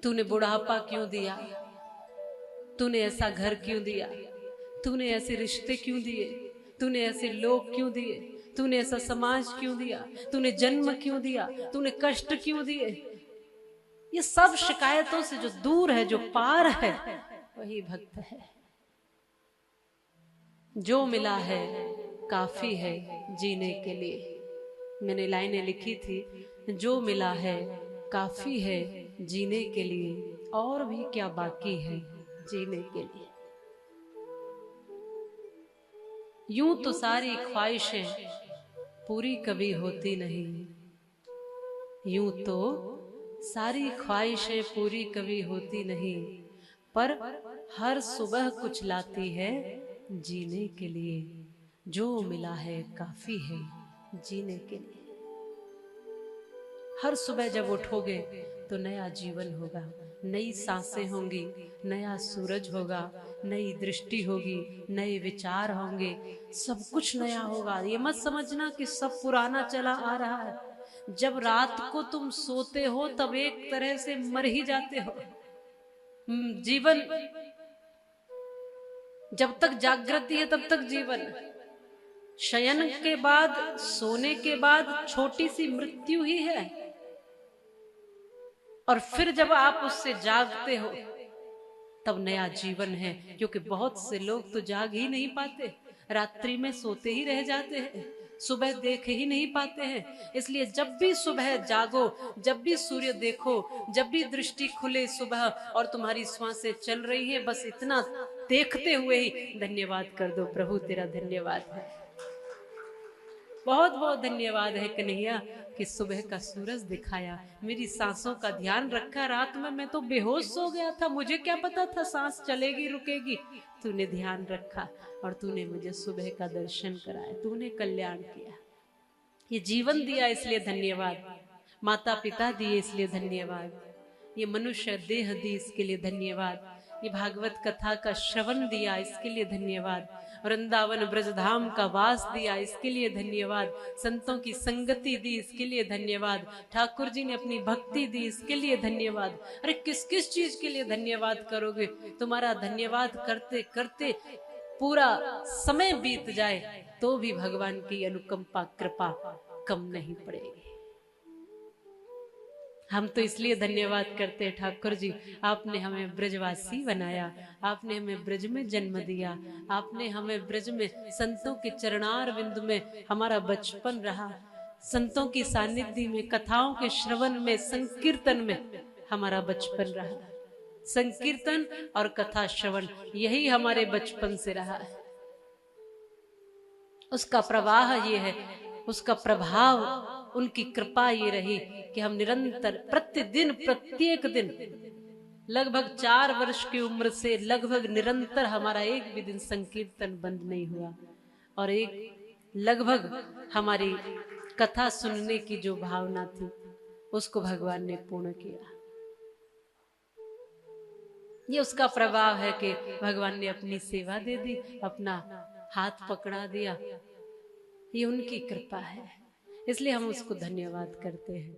तूने बुढ़ापा क्यों दिया, तूने ऐसा घर क्यों दिया, तूने ऐसे रिश्ते क्यों दिए, तूने ऐसे लोग क्यों दिए, तूने ऐसा समाज क्यों दिया, तूने जन्म क्यों दिया, तूने कष्ट क्यों दिए। ये सब शिकायतों से जो दूर है, जो पार है, वही भक्त है। जो मिला है काफी है जीने के लिए। मैंने लाइनें लिखी थी, जो मिला है काफी है जीने के लिए, और भी क्या बाकी है जीने के लिए। यूं तो सारी ख्वाहिशें पूरी कभी होती नहीं, यूं तो सारी ख्वाहिशें पूरी कभी होती नहीं, पर हर सुबह कुछ लाती है जीने के लिए। जो मिला है काफी है जीने के लिए। हर सुबह जब उठोगे तो नया जीवन होगा, नई सांसें होंगी, नया सूरज होगा, नई दृष्टि होगी, नए विचार होंगे, सब कुछ नया होगा। ये मत समझना कि सब पुराना चला आ रहा है। जब रात को तुम सोते हो तब एक तरह से मर ही जाते हो। जीवन जब तक जागृति है तब तक जीवन। शयन के बाद, सोने के बाद छोटी सी मृत्यु ही है, और फिर जब आप उससे जागते हो तब नया जीवन है। क्योंकि बहुत से लोग तो जाग ही नहीं पाते, रात्रि में सोते ही रह जाते हैं, सुबह देख ही नहीं पाते हैं। इसलिए जब भी सुबह जागो, जब भी सूर्य देखो, जब भी दृष्टि खुले सुबह और तुम्हारी श्वासें चल रही है, बस इतना देखते हुए ही धन्यवाद कर दो, प्रभु तेरा धन्यवाद है, बहुत बहुत धन्यवाद है कन्हैया कि सुबह का सूरज दिखाया, मेरी सांसों का ध्यान रखा। रात में मैं तो बेहोश हो गया था, मुझे क्या पता था सांस चलेगी रुकेगी। तूने ध्यान रखा और तूने मुझे सुबह का दर्शन कराया, तूने कल्याण किया। ये जीवन दिया इसलिए धन्यवाद, माता पिता दिए इसलिए धन्यवाद, ये मनुष्य देह दी इसके लिए धन्यवाद, ये भागवत कथा का श्रवण दिया इसके लिए धन्यवाद, वृंदावन ब्रजधाम का वास दिया इसके लिए धन्यवाद, संतों की संगति दी इसके लिए धन्यवाद, ठाकुर जी ने अपनी भक्ति दी इसके लिए धन्यवाद। अरे किस किस चीज के लिए धन्यवाद करोगे? तुम्हारा धन्यवाद करते करते पूरा समय बीत जाए तो भी भगवान की अनुकंपा कृपा कम नहीं पड़ेगी। हम तो इसलिए धन्यवाद करते हैं, ठाकुर जी आपने हमें ब्रजवासी बनाया, आपने हमें ब्रज में जन्म दिया, आपने हमें ब्रज में संतों के चरणार बिंदु में हमारा बचपन रहा, संतों की सानिध्य में, कथाओं के श्रवण में, संकीर्तन में हमारा बचपन रहा। संकीर्तन और कथा श्रवण यही हमारे बचपन से रहा है। उसका प्रवाह ये है, उसका प्रभाव, उनकी कृपा ये रही कि हम निरंतर प्रतिदिन, प्रत्येक दिन, लगभग 4 वर्ष की उम्र से लगभग निरंतर हमारा एक भी दिन संकीर्तन बंद नहीं हुआ, और एक लगभग हमारी कथा सुनने की जो भावना थी उसको भगवान ने पूर्ण किया। ये उसका प्रभाव है कि भगवान ने अपनी सेवा दे दी, अपना हाथ पकड़ा दिया, ये उनकी कृपा है, इसलिए हम उसको धन्यवाद करते हैं।